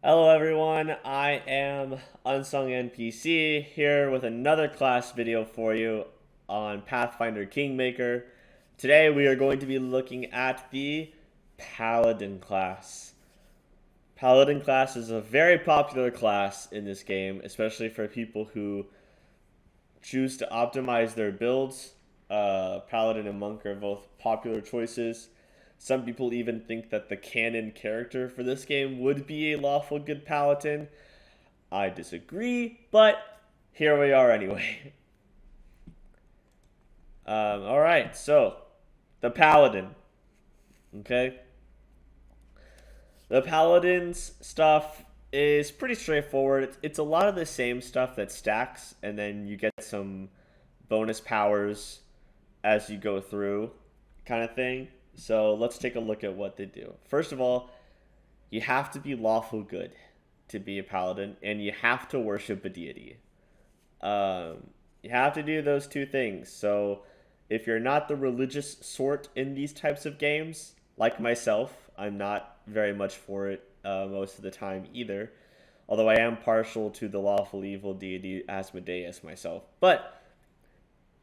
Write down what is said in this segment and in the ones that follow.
Hello everyone, I am UnsungNPC here with another class video for you on Pathfinder Kingmaker. Today we are going to be looking at the Paladin class. Paladin class is a very popular class in this game, especially for people who choose to optimize their builds. Paladin and Monk are both popular choices. Some people even think that the canon character for this game would be a lawful good paladin. I disagree, but here we are anyway. Alright, so the paladin. Okay? The paladin's stuff is pretty straightforward. It's a lot of the same stuff that stacks, and then you get some bonus powers as you go through, kind of thing. So let's take a look at what they do. First of all, you have to be lawful good to be a paladin, and you have to worship a deity. You have to do those two things. So if you're not the religious sort in these types of games, like myself, I'm not very much for it most of the time either. Although I am partial to the lawful evil deity Asmodeus myself. But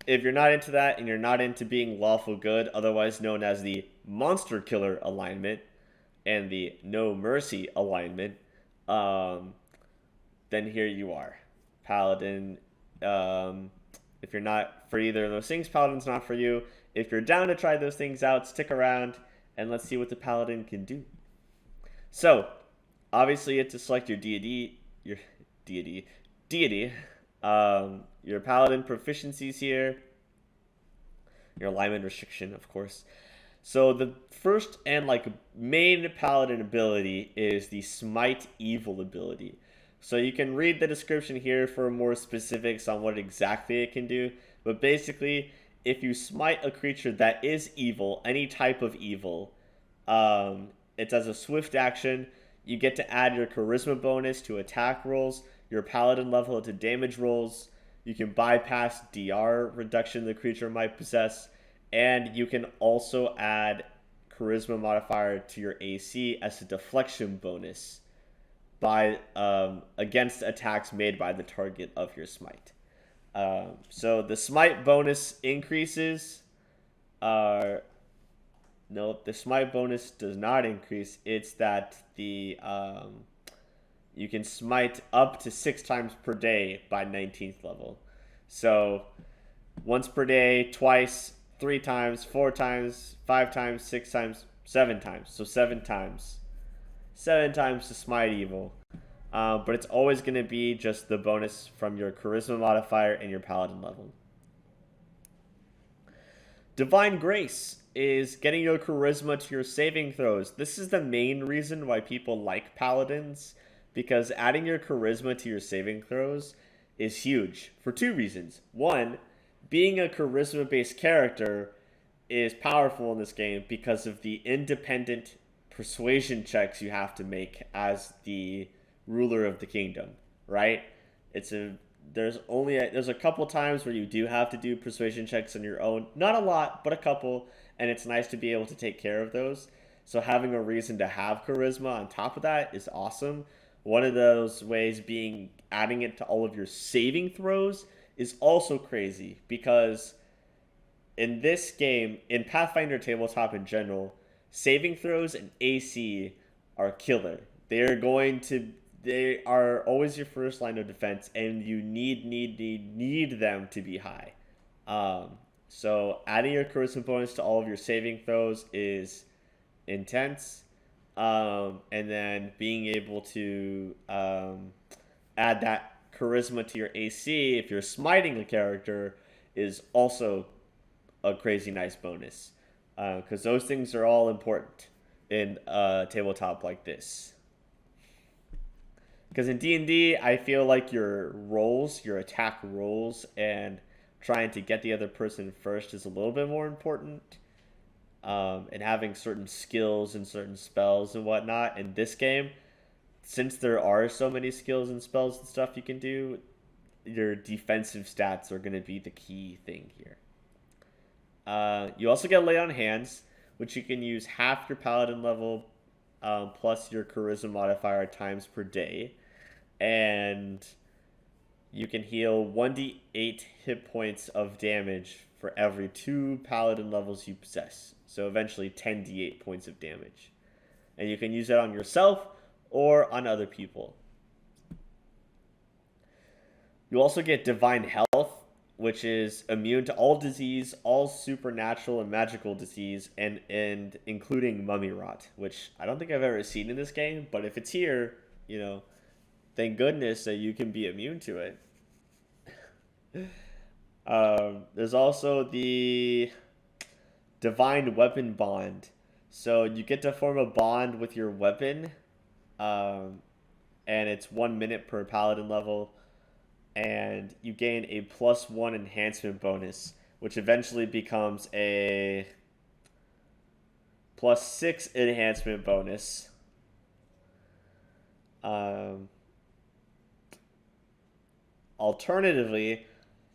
if you're not into that and you're not into being lawful good, otherwise known as the monster killer alignment and the no mercy alignment, then here you are. Paladin, if you're not for either of those things, Paladin's not for you. If you're down to try those things out, stick around and let's see what the Paladin can do. So, obviously you have to select your deity, your Paladin proficiencies here, your alignment restriction, of course. So the first and main Paladin ability is the Smite Evil ability. So you can read the description here for more specifics on what exactly it can do. But basically, if you smite a creature that is evil, any type of evil, it does a swift action. You get to add your charisma bonus to attack rolls, your paladin level to damage rolls. You can bypass DR reduction the creature might possess, and you can also add charisma modifier to your AC as a deflection bonus by against attacks made by the target of your smite. So the smite bonus increases are no, the smite bonus does not increase. It's that the you can smite up to 6 times per day by 19th level. So once per day, twice, 3 times, 4 times, 5 times, 6 times, 7 times. So 7 times. 7 times to smite evil. But it's always going to be just the bonus from your charisma modifier and your paladin level. Divine Grace is getting your charisma to your saving throws. This is the main reason why people like paladins, because adding your charisma to your saving throws is huge for 2 reasons. One, being a charisma-based character is powerful in this game because of the independent persuasion checks you have to make as the ruler of the kingdom, right? There's a couple times where you do have to do persuasion checks on your own. Not a lot, but a couple, and it's nice to be able to take care of those. So having a reason to have charisma on top of that is awesome. One of those ways being adding it to all of your saving throws is also crazy, because in this game, in Pathfinder tabletop in general, saving throws and AC are killer. They are always your first line of defense, and you need them to be high. So adding your charisma bonus to all of your saving throws is intense. And then being able to add that charisma to your AC if you're smiting a character is also a crazy nice bonus. Because those things are all important in a tabletop like this. Because in D&D, I feel like your rolls, your attack rolls, and trying to get the other person first is a little bit more important. And having certain skills and certain spells and whatnot. In this game, since there are so many skills and spells and stuff you can do, your defensive stats are going to be the key thing here. You also get Lay on Hands, which you can use half your paladin level plus your charisma modifier times per day. And you can heal 1d8 hit points of damage for every 2 paladin levels you possess. So eventually 10d8 points of damage. And you can use that on yourself or on other people. You also get Divine Health, which is immune to all disease, all supernatural and magical disease, and including mummy rot, which I don't think I've ever seen in this game, but if it's here, you know, thank goodness that you can be immune to it. There's also the Divine Weapon Bond. So you get to form a bond with your weapon, and it's 1 minute per paladin level, and you gain a +1 enhancement bonus, which eventually becomes a +6 enhancement bonus. Alternatively,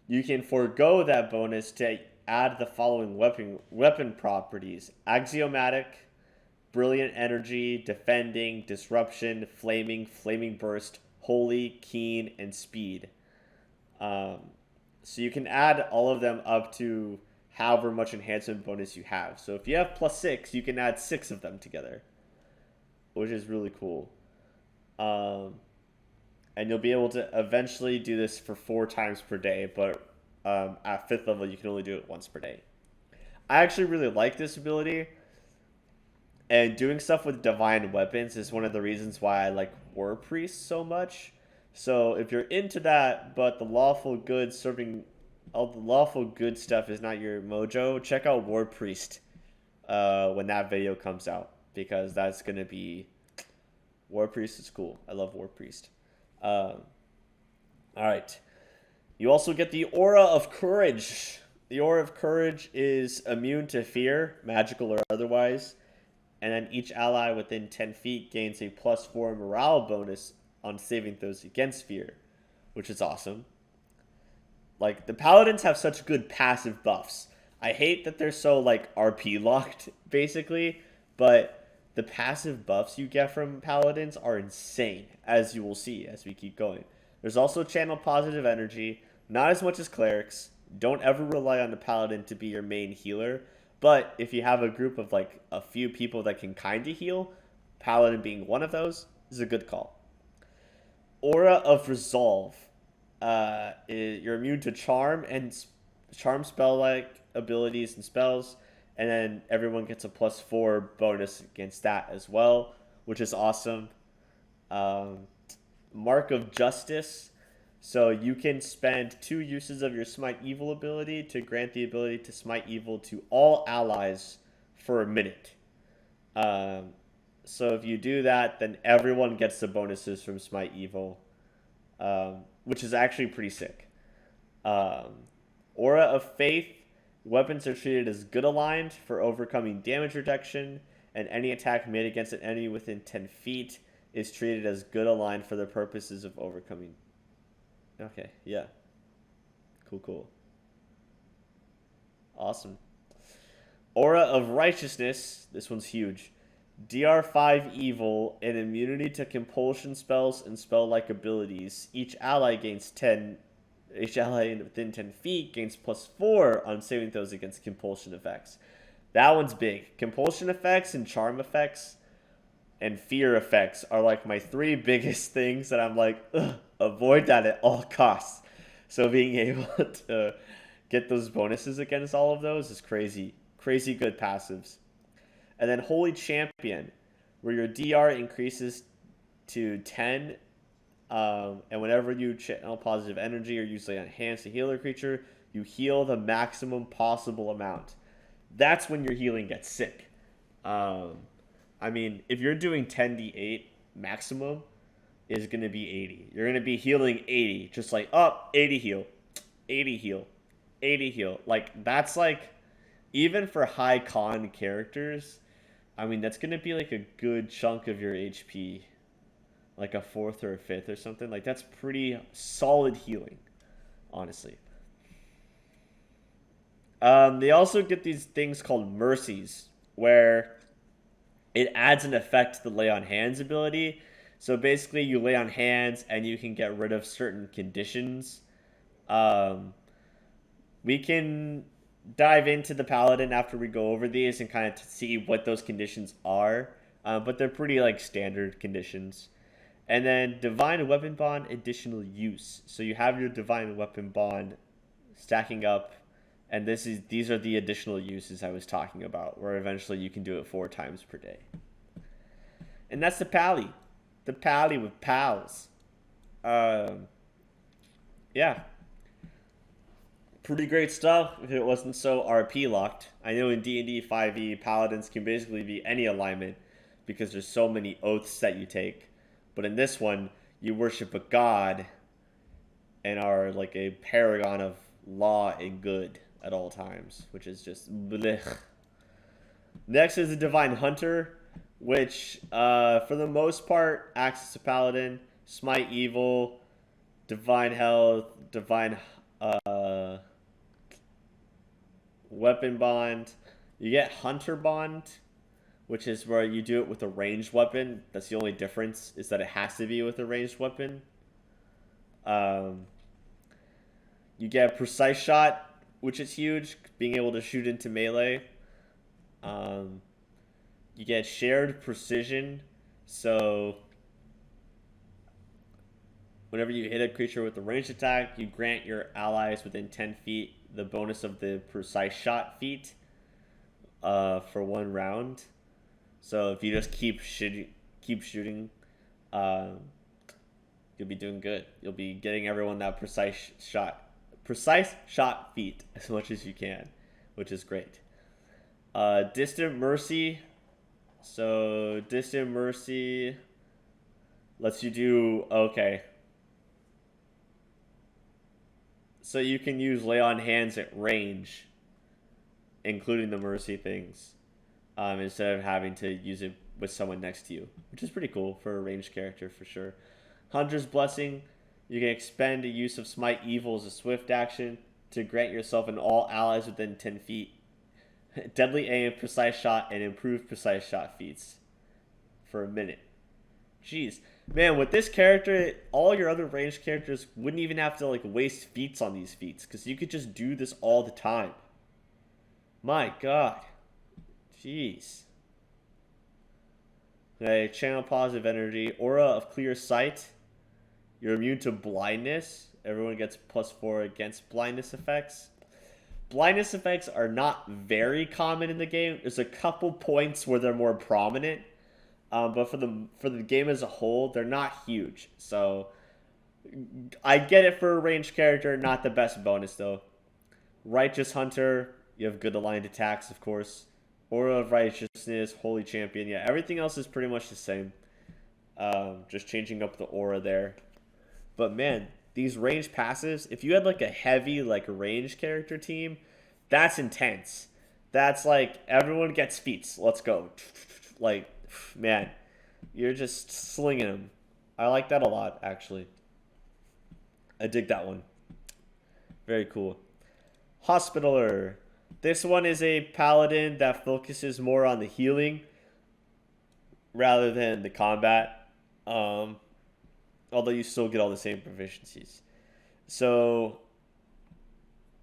you can forego that bonus to add the following weapon properties: axiomatic, brilliant energy, defending, disruption, flaming burst, holy, keen, and speed. So you can add all of them up to however much enhancement bonus you have. So if you have +6, you can add 6 of them together, which is really cool. And you'll be able to eventually do this for 4 times per day, but at 5th level, you can only do it once per day. I actually really like this ability, and doing stuff with divine weapons is one of the reasons why I like War Priest so much. So if you're into that, but the lawful good serving all the lawful good stuff is not your mojo, check out War Priest when that video comes out, because that's gonna be War Priest is cool. I love War Priest. All right. You also get the Aura of Courage. The Aura of Courage is immune to fear, magical or otherwise, and then each ally within 10 feet gains a +4 morale bonus on saving throws against fear, which is awesome. Like, the Paladins have such good passive buffs. I hate that they're so, like, RP locked, basically, but the passive buffs you get from Paladins are insane, as you will see as we keep going. There's also Channel Positive Energy, not as much as Clerics. Don't ever rely on the Paladin to be your main healer, but if you have a group of, like, a few people that can kind of heal, Paladin being one of those, is a good call. Aura of Resolve. You're immune to charm and charm spell-like abilities and spells, and then everyone gets a +4 bonus against that as well, which is awesome. Mark of Justice. So you can spend 2 uses of your Smite Evil ability to grant the ability to Smite Evil to all allies for a minute. So if you do that, then everyone gets the bonuses from Smite Evil, which is actually pretty sick. Aura of Faith. Weapons are treated as good aligned for overcoming damage reduction, and any attack made against an enemy within 10 feet is treated as good aligned for the purposes of overcoming. Okay, yeah. Cool. Awesome. Aura of Righteousness. This one's huge. DR5 Evil and immunity to compulsion spells and spell-like abilities. Each ally within 10 feet gains +4 on saving throws against compulsion effects. That one's big. Compulsion effects and charm effects and fear effects are like my 3 biggest things that I'm like, avoid that at all costs. So being able to get those bonuses against all of those is crazy. Crazy good passives. And then Holy Champion, where your DR increases to 10, and whenever you channel positive energy or usually enhance a healer creature, you heal the maximum possible amount. That's when your healing gets sick. I mean, if you're doing 10d8, maximum is going to be 80. You're going to be healing 80, just like, 80 heal, 80 heal, 80 heal. Like, that's like, even for high con characters, I mean, that's going to be like a good chunk of your HP. Like a 4th or a 5th or something. Like, that's pretty solid healing, honestly. They also get these things called mercies, where it adds an effect to the lay on hands ability. So basically, you lay on hands and you can get rid of certain conditions. Um, we can dive into the Paladin after we go over these and kind of see what those conditions are. But they're pretty like standard conditions. And then Divine Weapon Bond additional use. So you have your Divine Weapon Bond stacking up, and these are the additional uses I was talking about, where eventually you can do it 4 times per day. And that's the Pally. The Pally with pals. Yeah. Pretty great stuff if it wasn't so RP locked. I know in D&D 5e, Paladins can basically be any alignment because there's so many oaths that you take. But in this one, you worship a god and are like a paragon of law and good at all times, which is just blech. Next is the Divine Hunter, which for the most part acts as a paladin. Smite evil, divine health, divine weapon bond. You get Hunter Bond, which is where you do it with a ranged weapon. That's the only difference, is that it has to be with a ranged weapon. You get Precise Shot, which is huge, being able to shoot into melee. You get Shared Precision, so whenever you hit a creature with a ranged attack, you grant your allies within 10 feet the bonus of the Precise Shot feat for 1 round. So if you just keep shooting, you'll be doing good. You'll be getting everyone that precise shot feat as much as you can, which is great. Distant Mercy. So Distant Mercy lets you do okay. So you can use lay on hands at range, including the mercy things, instead of having to use it with someone next to you, which is pretty cool for a ranged character for sure. Hunter's Blessing. You can expend the use of Smite Evil as a swift action to grant yourself and all allies within 10 feet Deadly Aim, Precise Shot, and Improved Precise Shot feats for a minute. Jeez. Man, with this character, all your other ranged characters wouldn't even have to like waste feats on these feats, because you could just do this all the time. My god. Jeez. Okay, Channel Positive Energy. Aura of Clear Sight. You're immune to blindness. Everyone gets +4 against blindness effects. Blindness effects are not very common in the game. There's a couple points where they're more prominent, but for the game as a whole, they're not huge. So I get it for a ranged character, not the best bonus though. Righteous Hunter, you have good aligned attacks, of course. Aura of Righteousness, Holy Champion, yeah, everything else is pretty much the same. Just changing up the aura there. But man, these ranged passives, if you had like a heavy like ranged character team, that's intense. That's like everyone gets feats. Let's go. Like, man, you're just slinging them. I like that a lot, actually. I dig that one. Very cool. Hospitaler. This one is a paladin that focuses more on the healing rather than the combat. Although you still get all the same proficiencies. So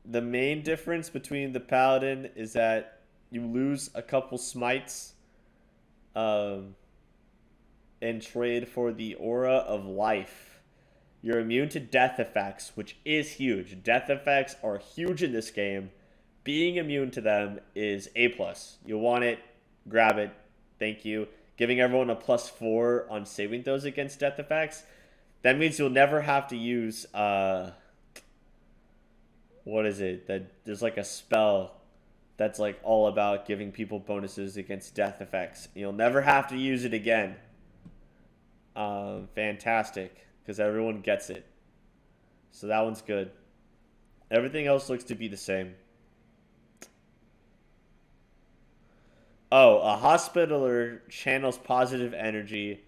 the main difference between the paladin is that you lose a couple smites and trade for the aura of life. You're immune to death effects, which is huge. Death effects are huge in this game. Being immune to them is A+. You want it, grab it, thank you. Giving everyone a +4 on saving throws against death effects. That means you'll never have to use, what is it? There's like a spell that's like all about giving people bonuses against death effects. You'll never have to use it again. Fantastic, because everyone gets it. So that one's good. Everything else looks to be the same. Oh, a Hospitaler channels positive energy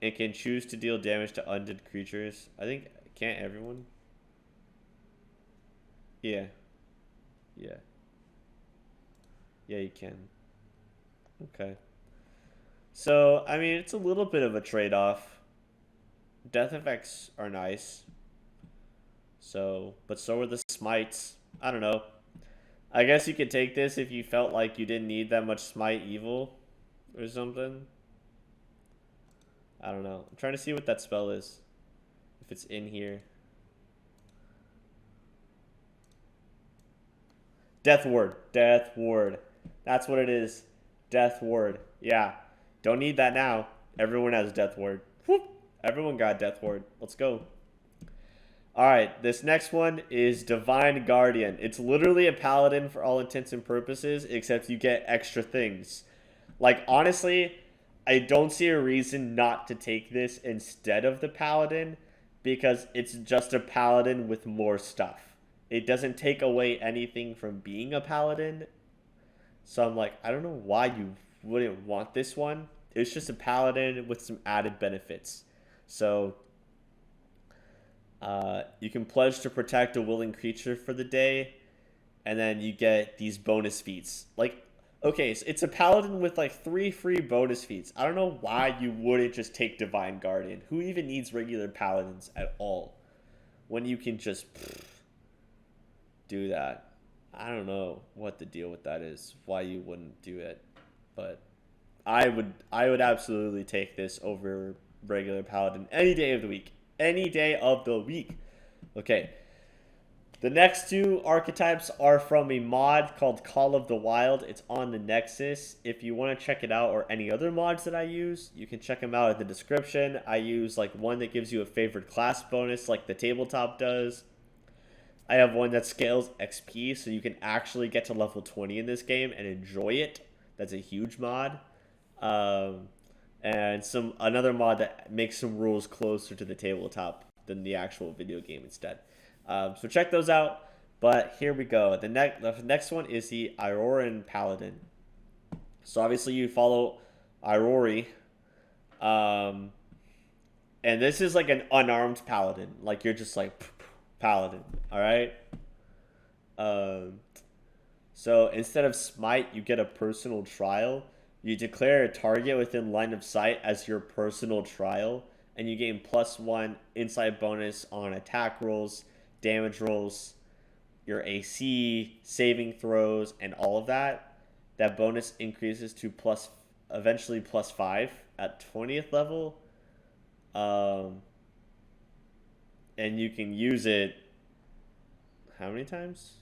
and can choose to deal damage to undead creatures. I think, can't everyone? Yeah. Yeah. Yeah, you can. Okay. So, I mean, it's a little bit of a trade-off. Death effects are nice. So, but so are the smites. I don't know. I guess you could take this if you felt like you didn't need that much smite evil or something. I don't know. I'm trying to see what that spell is. If it's in here. Death ward. Death ward. That's what it is. Death ward. Yeah. Don't need that now. Everyone has death ward. Whoop. Everyone got death ward. Let's go. Alright, this next one is Divine Guardian. It's literally a paladin for all intents and purposes, except you get extra things. Like, honestly, I don't see a reason not to take this instead of the paladin, because it's just a paladin with more stuff. It doesn't take away anything from being a paladin. So I'm like, I don't know why you wouldn't want this one. It's just a paladin with some added benefits. So you can pledge to protect a willing creature for the day, and then you get these bonus feats. Like, okay, so it's a paladin with like 3 free bonus feats. I don't know why you wouldn't just take Divine Guardian. Who even needs regular paladins at all when you can just do that? I don't know what the deal with that is. Why you wouldn't do it, but I would absolutely take this over regular paladin any day of the week. Any day of the week. Okay. The next 2 archetypes are from a mod called Call of the Wild. It's on the Nexus. If you want to check it out, or any other mods that I use, you can check them out in the description. I use like one that gives you a favored class bonus like the tabletop does. I have one that scales XP, so you can actually get to level 20 in this game and enjoy it. That's a huge mod. And another mod that makes some rules closer to the tabletop than the actual video game instead. So check those out. But here we go. The next one is the Irorin Paladin. So obviously you follow Irorin. And this is like an unarmed paladin. Like you're just like paladin. Alright? So instead of smite, you get a personal trial. You declare a target within line of sight as your personal trial, and you gain +1 insight bonus on attack rolls, damage rolls, your AC, saving throws, and all of that. That bonus increases to eventually +5 at 20th level. And you can use it how many times?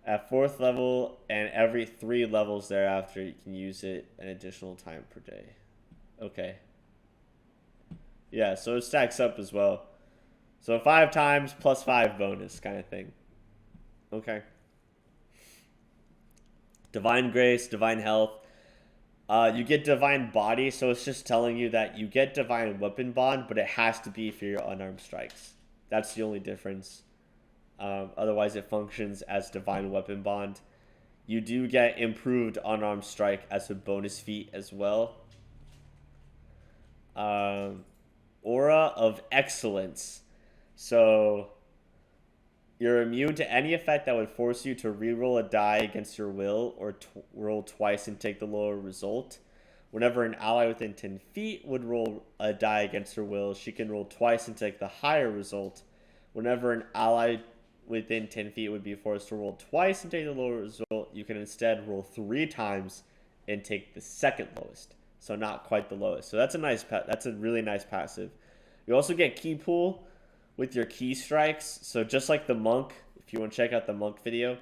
At 4th level, and every 3 levels thereafter, you can use it an additional time per day. Okay. Yeah, so it stacks up as well. So 5 times +5 bonus kind of thing. Okay. Divine Grace, Divine Health. You get Divine Body, so it's just telling you that you get Divine Weapon Bond, but it has to be for your unarmed strikes. That's the only difference. Otherwise, it functions as Divine Weapon Bond. You do get improved unarmed strike as a bonus feat as well. Aura of Excellence. So you're immune to any effect that would force you to reroll a die against your will, or roll twice and take the lower result. Whenever an ally within 10 feet would roll a die against her will, she can roll twice and take the higher result. Whenever an ally within 10 feet would be forced to roll twice and take the lower result, you can instead roll 3 times and take the second lowest. So not quite the lowest. So that's a really nice passive. You also get key pool with your key strikes. So just like the monk, if you want to check out the monk video,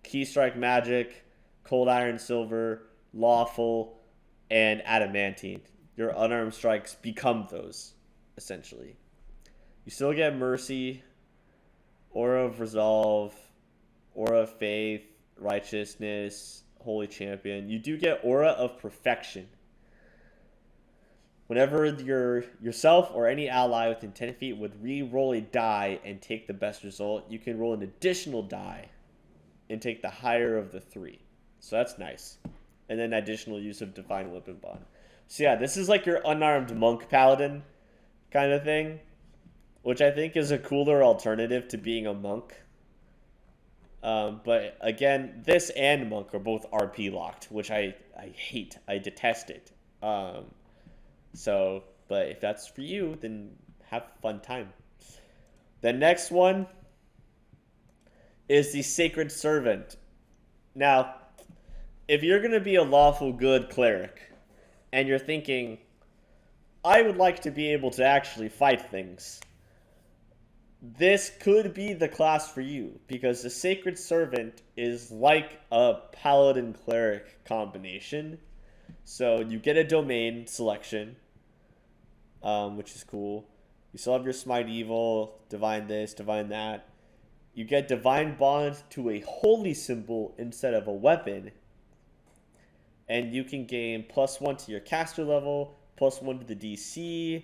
key strike magic, cold iron silver, lawful, and adamantine. Your unarmed strikes become those, essentially. You still get mercy, Aura of Resolve, Aura of Faith, Righteousness, Holy Champion. You do get Aura of Perfection. Whenever yourself or any ally within 10 feet would re-roll a die and take the best result, you can roll an additional die and take the higher of the 3. So that's nice. And then additional use of Divine Weapon Bond. So yeah, this is like your unarmed monk paladin kind of thing, which I think is a cooler alternative to being a monk. But again, this and monk are both RP locked, which I I detest it. But if that's for you, then have a fun time. The next one is the Sacred Servant. Now, if you're going to be a lawful good cleric, and you're thinking, I would like to be able to actually fight things, this could be the class for you, because the Sacred Servant is like a Paladin Cleric combination. So you get a domain selection, which is cool. You still have your Smite Evil, Divine this, Divine that. You get Divine Bond to a holy symbol instead of a weapon. And you can gain +1 to your caster level, +1 to the DC,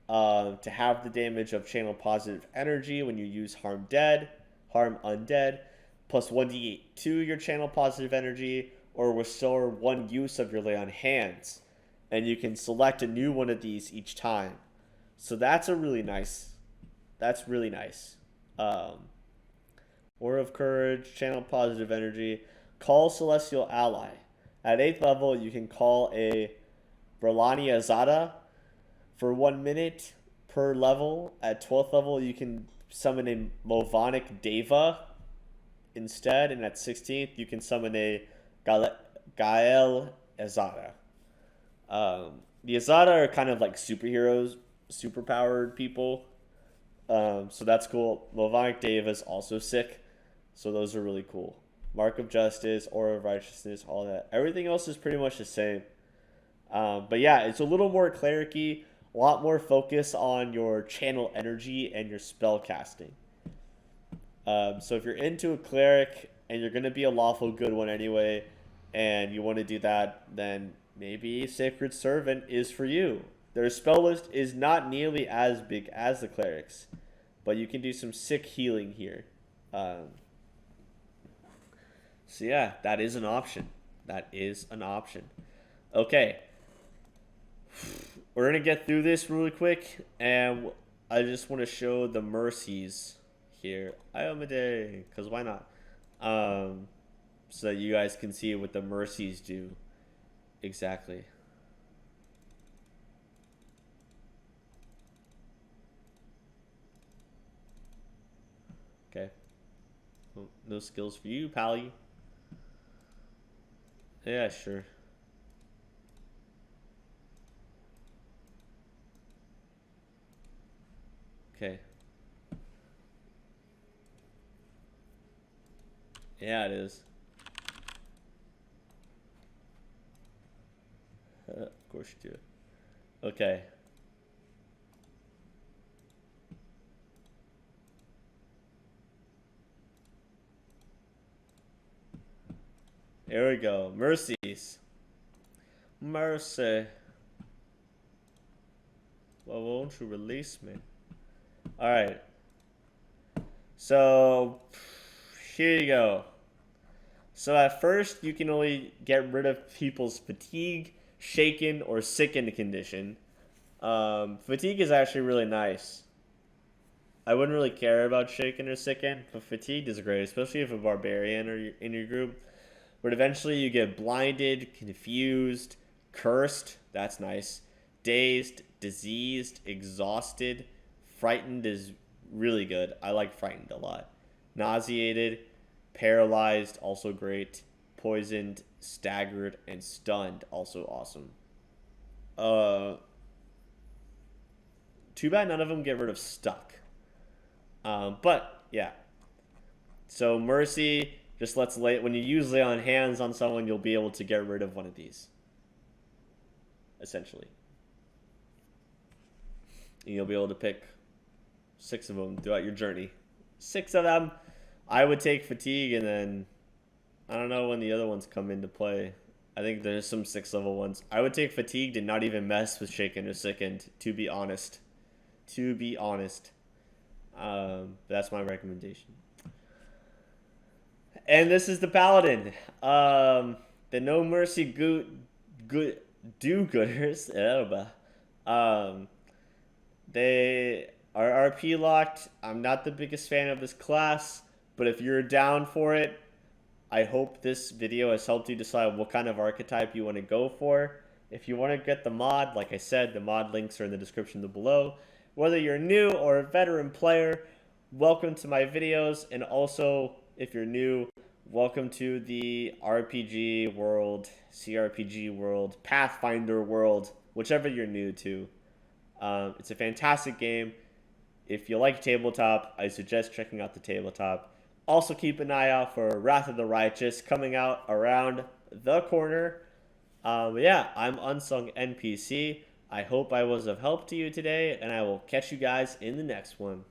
to have the damage of channel positive energy when you use harm undead, +1d8 to your channel positive energy, or restore 1 use of your lay on hands. And you can select a new one of these each time. So that's really nice. Aura of Courage, channel positive energy, call Celestial Ally. At 8th level, you can call a Bralani Azada for 1 minute per level. At 12th level, you can summon a Movonic Deva instead. And at 16th, you can summon a Gael Azada. The Azada are kind of like superheroes, superpowered people. So that's cool. Movonic Deva is also sick. So those are really cool. Mark of Justice, Aura of Righteousness, all that. Everything else is pretty much the same. But yeah, it's a little more cleric-y, a lot more focus on your channel energy and your spell casting. So if you're into a cleric and you're going to be a lawful good one anyway, and you want to do that, then maybe Sacred Servant is for you. Their spell list is not nearly as big as the clerics, but you can do some sick healing here. So yeah, that is an option. Okay. We're going to get through this really quick, and I just want to show the mercies here. Iomade, because why not? So that you guys can see what the mercies do exactly. Okay. Well, no skills for you, Pally. Yeah, sure. Okay. Yeah, it is. Of course you do. Okay. There we go. Mercies. Mercy. Well, won't you release me? Alright. So, here you go. So at first, you can only get rid of people's fatigue, shaken, or sickened condition. Fatigue is actually really nice. I wouldn't really care about shaken or sickened, but fatigued is great, especially if a barbarian are in your group. But eventually you get blinded, confused, cursed, that's nice, dazed, diseased, exhausted, frightened is really good. I like frightened a lot. Nauseated, paralyzed, also great, poisoned, staggered, and stunned, also awesome. Too bad none of them get rid of stuck. But yeah. So mercy just lets when you use lay on hands on someone, you'll be able to get rid of one of these. Essentially. And you'll be able to pick 6 of them throughout your journey. 6 of them. I would take fatigue, and then I don't know when the other ones come into play. I think there's some 6 level ones. I would take fatigued and not even mess with shaken or sickened, to be honest. That's my recommendation. And this is the Paladin. The No Mercy do-gooders. They are RP locked. I'm not the biggest fan of this class, but if you're down for it, I hope this video has helped you decide what kind of archetype you want to go for. If you want to get the mod, like I said, the mod links are in the description below. Whether you're new or a veteran player, welcome to my videos. And also, if you're new, welcome to the RPG world, CRPG world, Pathfinder world, whichever you're new to. It's a fantastic game. If you like tabletop, I suggest checking out the tabletop. Also, keep an eye out for Wrath of the Righteous coming out around the corner. Yeah, I'm UnsungNPC. I hope I was of help to you today, and I will catch you guys in the next one.